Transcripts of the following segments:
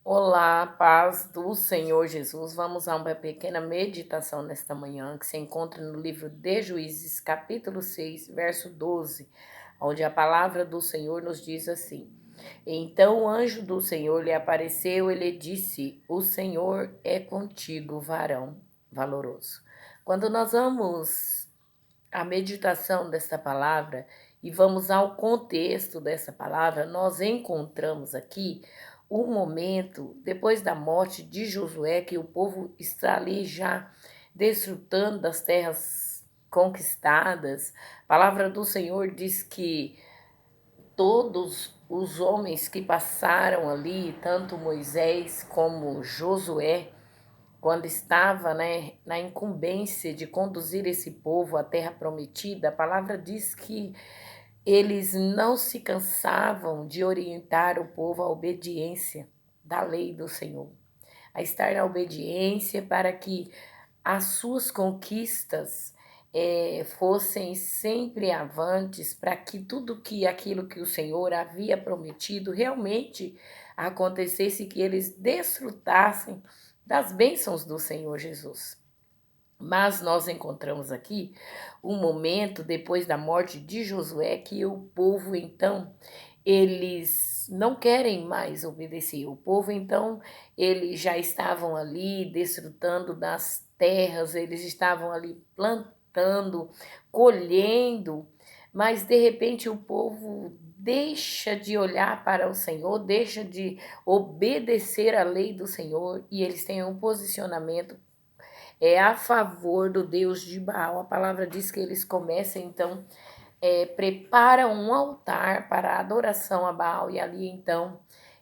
Olá, paz do Senhor Jesus. Vamos a uma pequena meditação nesta manhã, que se encontra no livro de Juízes, capítulo 6, verso 12, onde a palavra do Senhor nos diz assim: Então o anjo do Senhor lhe apareceu e lhe disse: O Senhor é contigo, varão valoroso. Quando nós vamos à meditação desta palavra e vamos ao contexto dessa palavra, nós encontramos aqui um momento depois da morte de Josué, que o povo está ali já desfrutando das terras conquistadas. A palavra do Senhor diz que todos os homens que passaram ali, tanto Moisés como Josué, quando estava, né, na incumbência de conduzir esse povo à terra prometida, a palavra diz que eles não se cansavam de orientar o povo à obediência da lei do Senhor, a estar na obediência para que as suas conquistas fossem sempre avantes, para que tudo que aquilo que o Senhor havia prometido realmente acontecesse, que eles desfrutassem das bênçãos do Senhor Jesus. Mas nós encontramos aqui um momento depois da morte de Josué que o povo então eles não querem mais obedecer. O povo então eles já estavam ali desfrutando das terras, eles estavam ali plantando, colhendo, mas de repente o povo deixa de olhar para o Senhor, deixa de obedecer à lei do Senhor e eles têm um posicionamento a favor do Deus de Baal. A palavra diz que eles começam, então, preparam um altar para a adoração a Baal, e ali, então,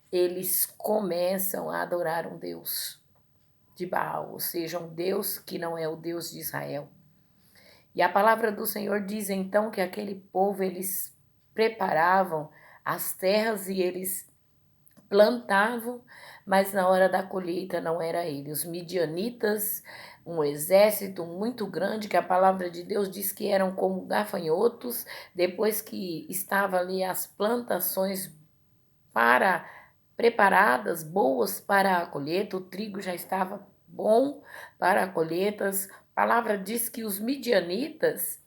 eles começam a adorar um Deus de Baal, ou seja, um Deus que não é o Deus de Israel. E a palavra do Senhor diz, então, que aquele povo, eles preparavam as terras e eles plantavam, mas na hora da colheita não era ele. Os midianitas, um exército muito grande, que a palavra de Deus diz que eram como gafanhotos, depois que estavam ali as plantações para preparadas, boas para a colheita, o trigo já estava bom para a colheita. A palavra diz que os midianitas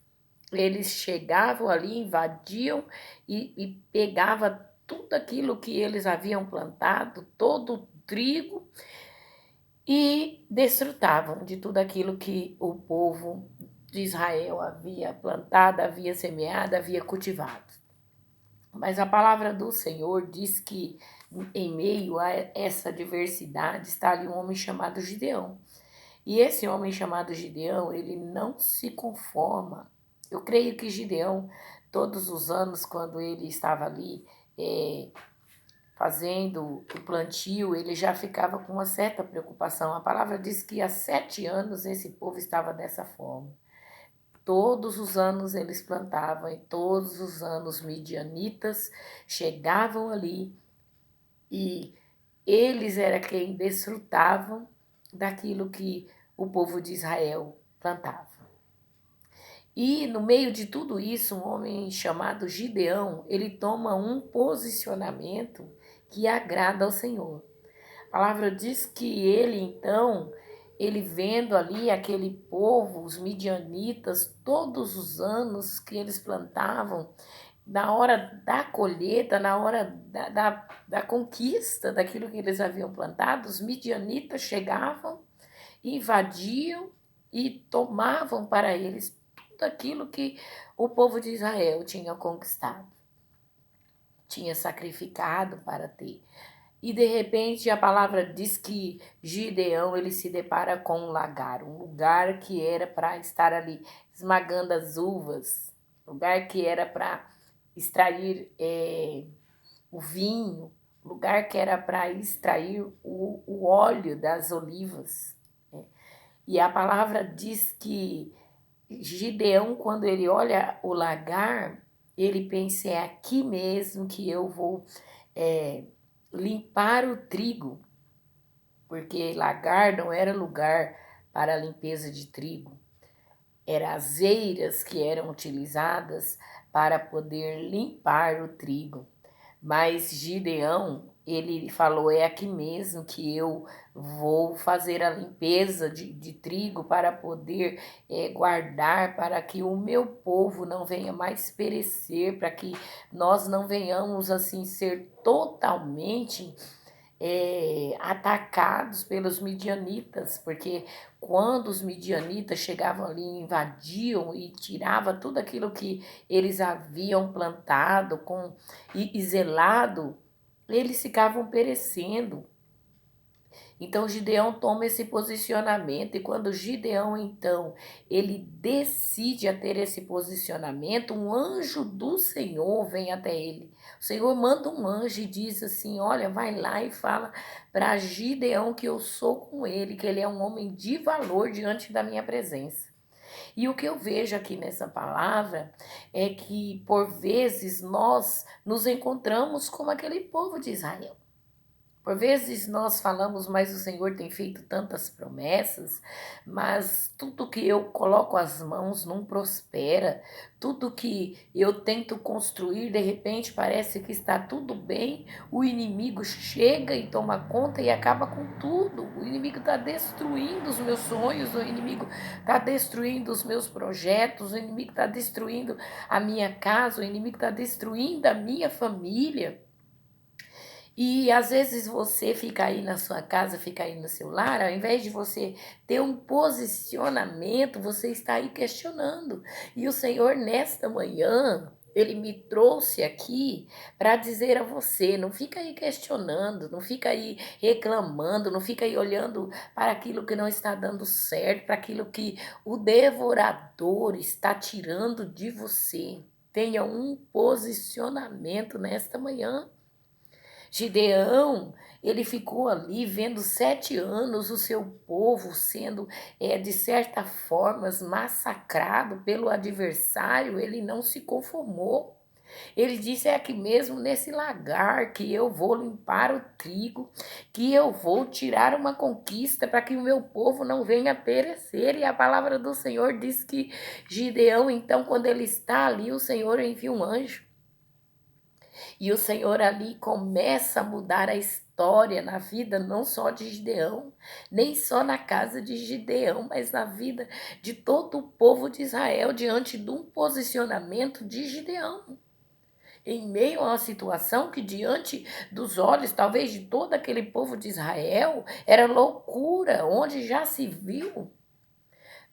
eles chegavam ali, invadiam e pegavam tudo aquilo que eles haviam plantado, todo o trigo, e desfrutavam de tudo aquilo que o povo de Israel havia plantado, havia semeado, havia cultivado. Mas a palavra do Senhor diz que em meio a essa diversidade está ali um homem chamado Gideão. E esse homem chamado Gideão, ele não se conforma. Eu creio que Gideão, todos os anos, quando ele estava ali fazendo o plantio, ele já ficava com uma certa preocupação. A palavra diz que há 7 anos esse povo estava dessa forma. Todos os anos eles plantavam e todos os anos midianitas chegavam ali e eles era quem desfrutavam daquilo que o povo de Israel plantava. E no meio de tudo isso, um homem chamado Gideão, ele toma um posicionamento que agrada ao Senhor. A palavra diz que ele então, ele vendo ali aquele povo, os midianitas, todos os anos que eles plantavam, na hora da colheita, na hora da conquista daquilo que eles haviam plantado, os midianitas chegavam, invadiam e tomavam para eles tudo aquilo que o povo de Israel tinha conquistado, tinha sacrificado para ter. E de repente a palavra diz que Gideão ele se depara com um lagar, um lugar que era para estar ali esmagando as uvas, lugar que era para extrair o vinho, lugar que era para extrair o óleo das olivas. Né? E a palavra diz que Gideão, quando ele olha o lagar, ele pensa, é aqui mesmo que eu vou é, limpar o trigo, porque lagar não era lugar para a limpeza de trigo, eram as eiras que eram utilizadas para poder limpar o trigo. Mas Gideão, ele falou: é aqui mesmo que eu vou fazer a limpeza de trigo para poder guardar, para que o meu povo não venha mais perecer, para que nós não venhamos assim ser totalmente atacados pelos midianitas, porque quando os midianitas chegavam ali, invadiam e tiravam tudo aquilo que eles haviam plantado e zelado, eles ficavam perecendo. Então Gideão toma esse posicionamento, e quando Gideão então ele decide a ter esse posicionamento, um anjo do Senhor vem até ele. O Senhor manda um anjo e diz assim: olha, vai lá e fala para Gideão que eu sou com ele, que ele é um homem de valor diante da minha presença. E o que eu vejo aqui nessa palavra é que por vezes nós nos encontramos como aquele povo de Israel. Por vezes nós falamos, mas o Senhor tem feito tantas promessas, mas tudo que eu coloco as mãos não prospera, tudo que eu tento construir, de repente parece que está tudo bem, o inimigo chega e toma conta e acaba com tudo. O inimigo está destruindo os meus sonhos, o inimigo está destruindo os meus projetos, o inimigo está destruindo a minha casa, o inimigo está destruindo a minha família. E às vezes você fica aí na sua casa, fica aí no seu lar, ao invés de você ter um posicionamento, você está aí questionando. E o Senhor, nesta manhã, ele me trouxe aqui para dizer a você: não fica aí questionando, não fica aí reclamando, não fica aí olhando para aquilo que não está dando certo, para aquilo que o devorador está tirando de você. Tenha um posicionamento nesta manhã. Gideão, ele ficou ali vendo 7 anos o seu povo sendo, de certa forma, massacrado pelo adversário. Ele não se conformou. Ele disse: é aqui mesmo nesse lagar que eu vou limpar o trigo, que eu vou tirar uma conquista para que o meu povo não venha perecer. E a palavra do Senhor diz que Gideão, então, quando ele está ali, o Senhor envia um anjo. E o Senhor ali começa a mudar a história na vida não só de Gideão, nem só na casa de Gideão, mas na vida de todo o povo de Israel diante de um posicionamento de Gideão. Em meio a uma situação que diante dos olhos, talvez de todo aquele povo de Israel, era loucura, onde já se viu.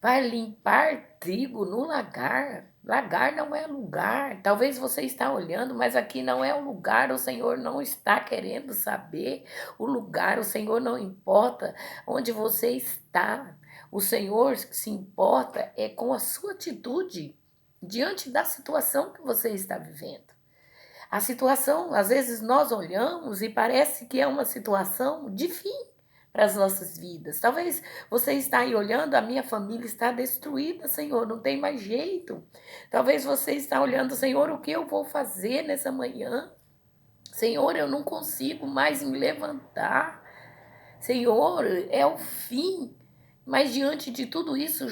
Vai limpar trigo no lagar. Lagar não é lugar. Talvez você está olhando, mas aqui não é o lugar. O Senhor não está querendo saber o lugar. O Senhor não importa onde você está. O Senhor se importa é com a sua atitude diante da situação que você está vivendo. A situação, às vezes nós olhamos e parece que é uma situação de fim para as nossas vidas. Talvez você está aí olhando: a minha família está destruída, Senhor, não tem mais jeito. Talvez você está olhando: Senhor, o que eu vou fazer nessa manhã? Senhor, eu não consigo mais me levantar. Senhor, é o fim. Mas diante de tudo isso,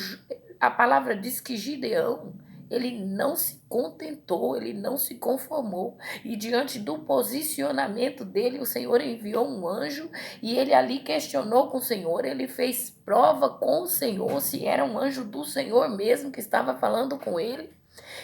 a palavra diz que Gideão, ele não se contentou, ele não se conformou. E diante do posicionamento dele, o Senhor enviou um anjo e ele ali questionou com o Senhor, ele fez prova com o Senhor se era um anjo do Senhor mesmo que estava falando com ele.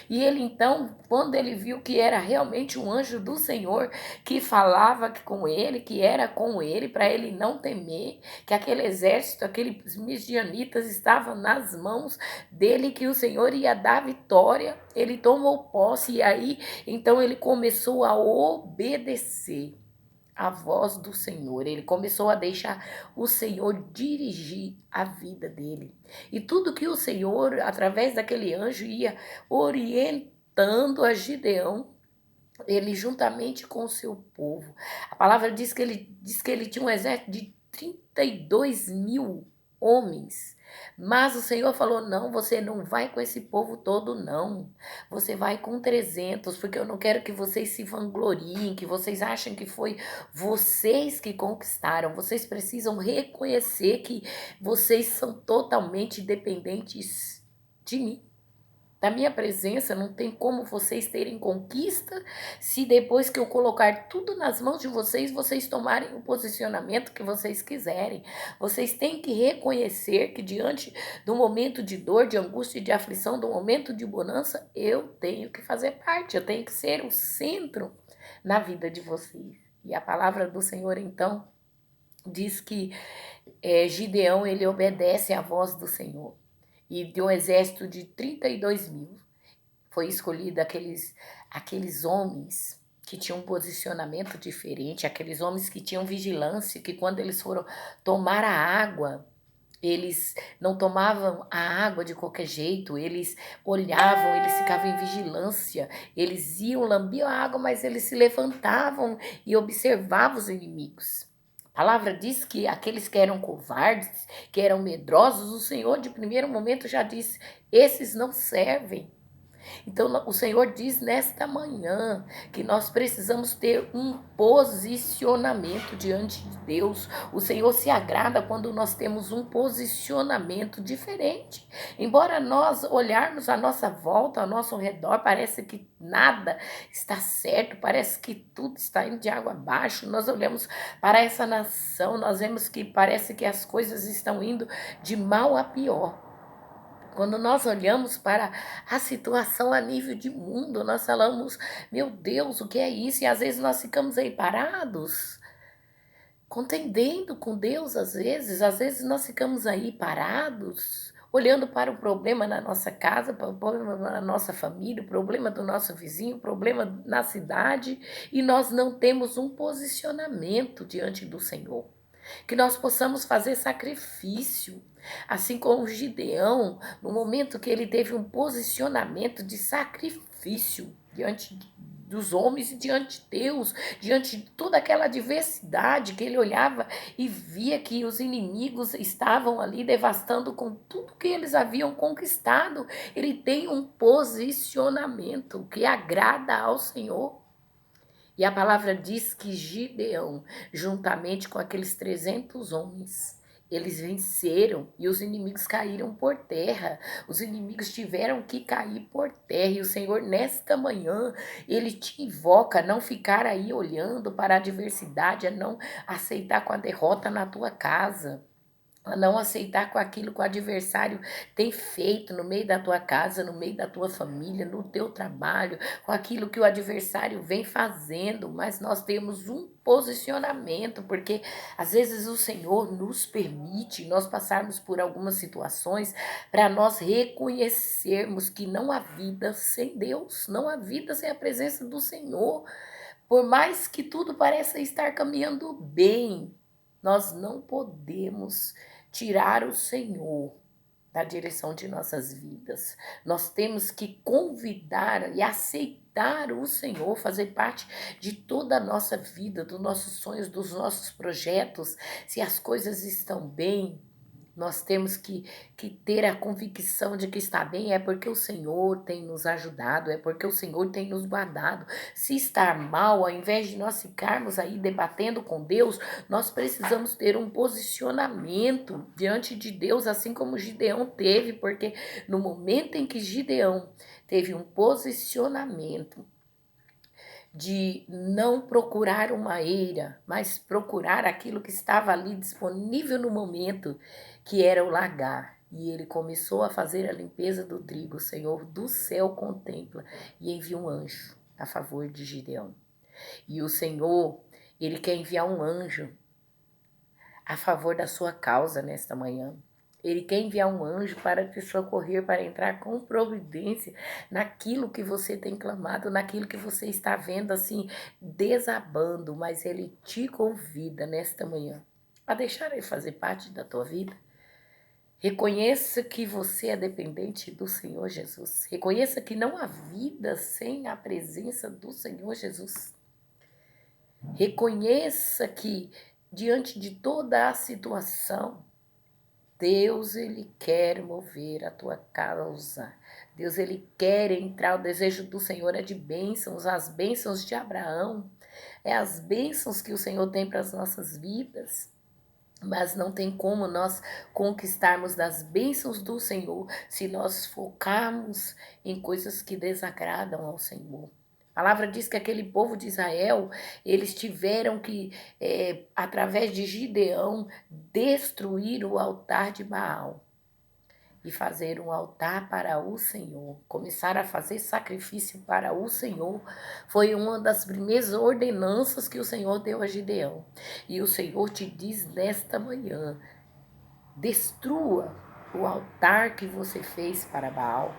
E ele então, quando ele viu que era realmente um anjo do Senhor que falava com ele, que era com ele, para ele não temer, que aquele exército, aqueles midianitas estavam nas mãos dele, que o Senhor ia dar vitória, ele tomou posse e aí então ele começou a obedecer a voz do Senhor. Ele começou a deixar o Senhor dirigir a vida dele. E tudo que o Senhor, através daquele anjo, ia orientando a Gideão, ele juntamente com o seu povo. A palavra diz que ele tinha um exército de 32.000 homens. Mas o Senhor falou: não, você não vai com esse povo todo, não. Você vai com 300, porque eu não quero que vocês se vangloriem, que vocês achem que foi vocês que conquistaram. Vocês precisam reconhecer que vocês são totalmente dependentes de mim. Da minha presença não tem como vocês terem conquista se depois que eu colocar tudo nas mãos de vocês, vocês tomarem o posicionamento que vocês quiserem. Vocês têm que reconhecer que diante do momento de dor, de angústia e de aflição, do momento de bonança, eu tenho que fazer parte, eu tenho que ser o centro na vida de vocês. E a palavra do Senhor, então, diz que Gideão, ele obedece à voz do Senhor. E de um exército de 32 mil, foi escolhido aqueles homens que tinham um posicionamento diferente, aqueles homens que tinham vigilância, que quando eles foram tomar a água, eles não tomavam a água de qualquer jeito, eles olhavam, eles ficavam em vigilância, eles iam, lambiam a água, mas eles se levantavam e observavam os inimigos. A palavra diz que aqueles que eram covardes, que eram medrosos, o Senhor de primeiro momento já disse, esses não servem. Então, o Senhor diz nesta manhã que nós precisamos ter um posicionamento diante de Deus. O Senhor se agrada quando nós temos um posicionamento diferente. Embora nós olharmos à nossa volta, ao nosso redor, parece que nada está certo, parece que tudo está indo de água abaixo. Nós olhamos para essa nação, nós vemos que parece que as coisas estão indo de mal a pior. Quando nós olhamos para a situação a nível de mundo, nós falamos, meu Deus, o que é isso? E às vezes nós ficamos aí parados, contendendo com Deus às vezes nós ficamos aí parados, olhando para o problema na nossa casa, para o problema na nossa família, o problema do nosso vizinho, o problema na cidade, e nós não temos um posicionamento diante do Senhor. Que nós possamos fazer sacrifício, assim como Gideão, no momento que ele teve um posicionamento de sacrifício diante dos homens e diante de Deus, diante de toda aquela adversidade que ele olhava e via que os inimigos estavam ali devastando com tudo que eles haviam conquistado. Ele tem um posicionamento que agrada ao Senhor. E a palavra diz que Gideão, juntamente com aqueles 300 homens, eles venceram e os inimigos caíram por terra. Os inimigos tiveram que cair por terra. E o Senhor, nesta manhã, Ele te invoca a não ficar aí olhando para a adversidade, a não aceitar com a derrota na tua casa, a não aceitar com aquilo que o adversário tem feito no meio da tua casa, no meio da tua família, no teu trabalho, com aquilo que o adversário vem fazendo, mas nós temos um posicionamento, porque às vezes o Senhor nos permite nós passarmos por algumas situações para nós reconhecermos que não há vida sem Deus, não há vida sem a presença do Senhor. Por mais que tudo pareça estar caminhando bem, nós não podemos tirar o Senhor da direção de nossas vidas. Nós temos que convidar e aceitar o Senhor fazer parte de toda a nossa vida, dos nossos sonhos, dos nossos projetos. Se as coisas estão bem, nós temos que ter a convicção de que está bem, é porque o Senhor tem nos ajudado, é porque o Senhor tem nos guardado. Se está mal, ao invés de nós ficarmos aí debatendo com Deus, nós precisamos ter um posicionamento diante de Deus, assim como Gideão teve, porque no momento em que Gideão teve um posicionamento de não procurar uma eira, mas procurar aquilo que estava ali disponível no momento, que era o lagar. E ele começou a fazer a limpeza do trigo. O Senhor do céu contempla e envia um anjo a favor de Gideão. E o Senhor, ele quer enviar um anjo a favor da sua causa nesta manhã. Ele quer enviar um anjo para te socorrer, para entrar com providência naquilo que você tem clamado, naquilo que você está vendo assim, desabando, mas ele te convida nesta manhã a deixar ele fazer parte da tua vida. Reconheça que você é dependente do Senhor Jesus. Reconheça que não há vida sem a presença do Senhor Jesus. Reconheça que diante de toda a situação, Deus, ele quer mover a tua causa. Deus, ele quer entrar. O desejo do Senhor é de bênçãos, as bênçãos de Abraão. É as bênçãos que o Senhor tem para as nossas vidas. Mas não tem como nós conquistarmos das bênçãos do Senhor se nós focarmos em coisas que desagradam ao Senhor. A palavra diz que aquele povo de Israel, eles tiveram que, através de Gideão, destruir o altar de Baal e fazer um altar para o Senhor. Começar a fazer sacrifício para o Senhor foi uma das primeiras ordenanças que o Senhor deu a Gideão. E o Senhor te diz nesta manhã: destrua o altar que você fez para Baal.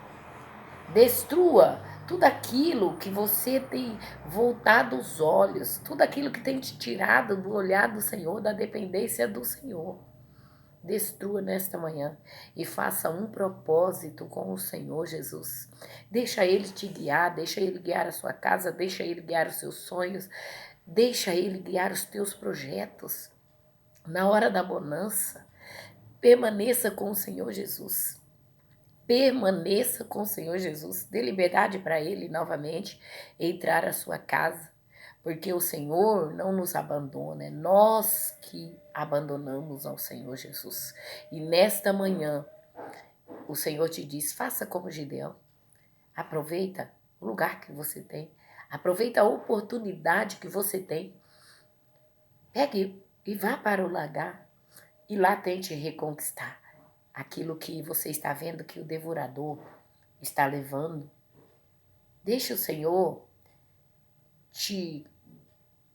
Destrua tudo aquilo que você tem voltado os olhos, tudo aquilo que tem te tirado do olhar do Senhor, da dependência do Senhor. Destrua nesta manhã e faça um propósito com o Senhor Jesus. Deixa Ele te guiar, deixa Ele guiar a sua casa, deixa Ele guiar os seus sonhos, deixa Ele guiar os teus projetos. Na hora da bonança, permaneça com o Senhor Jesus. Permaneça com o Senhor Jesus. Dê liberdade para Ele novamente entrar à sua casa. Porque o Senhor não nos abandona, é nós que abandonamos ao Senhor Jesus. E nesta manhã, o Senhor te diz: faça como Gideão. Aproveita o lugar que você tem. Aproveita a oportunidade que você tem. Pegue e vá para o lagar. E lá tente reconquistar aquilo que você está vendo que o devorador está levando. Deixe o Senhor te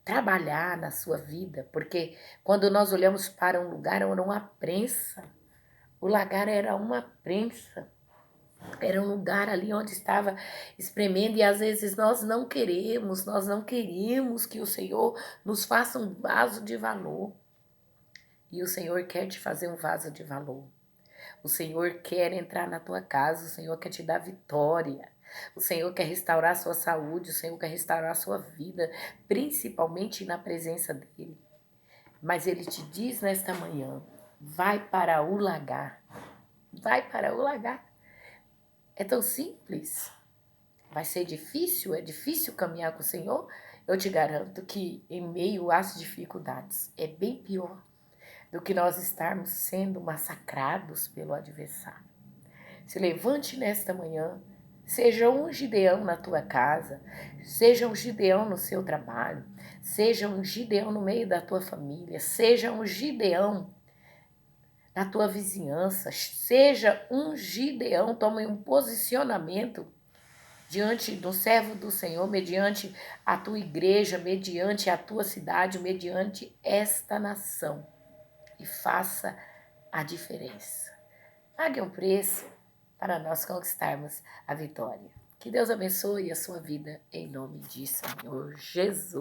trabalhar na sua vida, porque quando nós olhamos para um lugar, era uma prensa. O lagar era uma prensa. Era um lugar ali onde estava espremendo e às vezes nós não queríamos que o Senhor nos faça um vaso de valor. E o Senhor quer te fazer um vaso de valor. O Senhor quer entrar na tua casa, o Senhor quer te dar vitória. O Senhor quer restaurar a sua saúde, o Senhor quer restaurar a sua vida, principalmente na presença dEle. Mas Ele te diz nesta manhã, vai para o lagar. Vai para o lagar. É tão simples. Vai ser difícil? É difícil caminhar com o Senhor? Eu te garanto que em meio às dificuldades é bem pior do que nós estarmos sendo massacrados pelo adversário. Se levante nesta manhã, seja um Gideão na tua casa, seja um Gideão no seu trabalho, seja um Gideão no meio da tua família, seja um Gideão na tua vizinhança, seja um Gideão, tome um posicionamento diante do servo do Senhor, mediante a tua igreja, mediante a tua cidade, mediante esta nação e faça a diferença. Pague um preço para nós conquistarmos a vitória. Que Deus abençoe a sua vida em nome de Senhor Jesus.